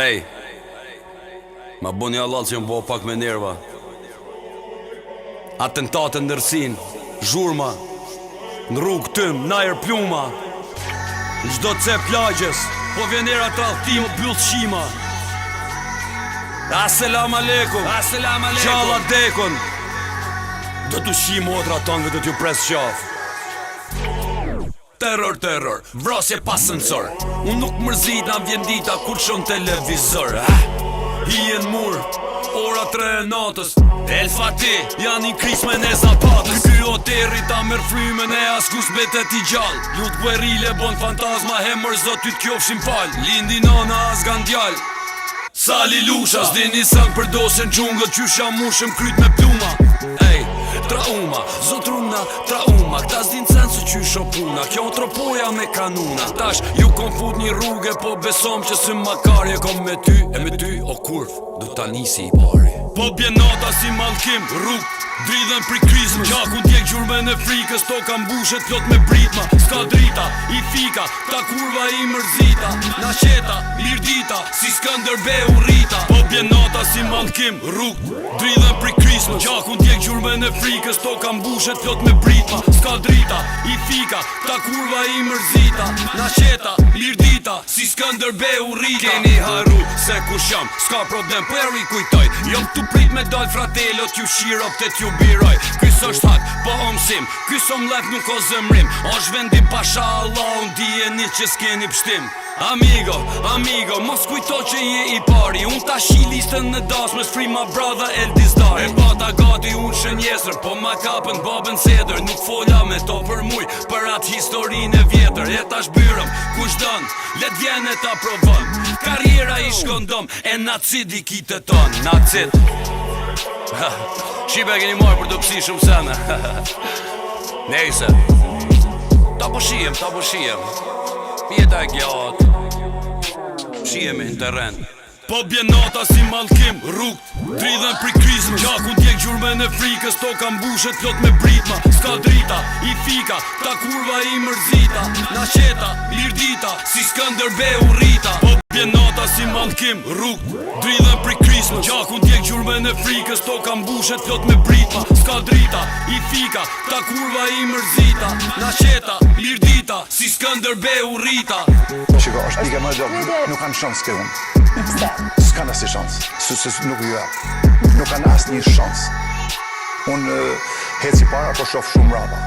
Ej, ma buni Allah që më bo pak me nerva. Atentate ndërsin, zhurma, në rrugë tëm, najer pluma. Në gjdo të cep lagjes, po vjenera të altim o byllë shima. Aselam aleikum, gjalla dekon. Do t'u shi motra tonë dhe do t'ju pres qaf. Terror, vrasje pa sensor. Unë nuk mërzit na vjen dita kur shon televizor. Hien mur, ora 3 e natës. El Fati, janë i krisme në zapatës. Ky oteri ta merr frymën e askus betet i gjall. Lut guerile bon fantazma, hemër zot ty t'kjofshin fal. Lindi nona as gandjal. Sali lusha, s'dini sang për dosën gjungët, qysha mushëm kryt me pluma. Ej, trauma, zotruna, trauma, këta s'din sensu qysho puna, kjo tropoja me kanuna. Tash, ju kom fut një rrugë, po besom që së makarje kom me ty, e me ty, o kurf, du ta nisi i pari. Po bjen nata si mallkim, rrug, dridhen pri krizmë. Gjakun t'jek gjurme në frikës, to kam bushet plot me britma. Ska drita, i fika, ta kurva i mërzita. Na qeta, lirdita, si Skënderbeu rrita. Po bjen nata si mallkim, rrug, dridhen pri krizmë. Gjakun t'jek gjurme në frikës, to kam bushet plot me britma. Ska drita, i fika, ta kurva i mërzita. Na qeta, lirdita, si Skënderbeu rrita. Keni haru, se kush jam, s'ka problem, po eri kujtoj. Jom tu prit me dal fratello, t'ju shirop të t'ju biroj. Kys është hak, po omsim, kys om lef nuk o zemrim. Osh vendim pasha Allah, unë dijeni që s'keni pështim. Amigo, mos kujto që je i pari. Unë ta shi listën në dasmës, free my brother Eldis Dari. E bata gati unë shënjesër, po ma kapën babën sedër. Nuk fola me to për muj, për atë historinë e vjetër. E tash byrëm, kush dën, let vjene ta provën. Karriera i shkondom, e nacid i kitë tonë. Nacid Shqipe keni marrë për të pësi shumë sene. Nejse, ta po shijem Pjeta e gjatë, shijem në teren. Po bjen nata si mallkim, rrugt, dridhen pri krizmë. Gjakun t'jek gjurme në frikës, to kam bushet plot me britma. Ska drita, i fika, ta kurva i mërzita. Na qeta, lirdita, si Skënderbeu rrita. Po bjen nata si mallkim, rrugt, dridhen pri krizmë. Gjakun t'jek gjurme në frikës, to kam bushet plot me britma. Ska drita, i fika, ta kurva i mërzita. Na qeta, lirdita, si Skënderbeu rrita. Shiko, është pike më gjokë, nuk kanë shans ke unë. S'kan asë një shans, nuk ju jap. Nuk kanë asë një shans. Unë heci para po shof shumë rapa.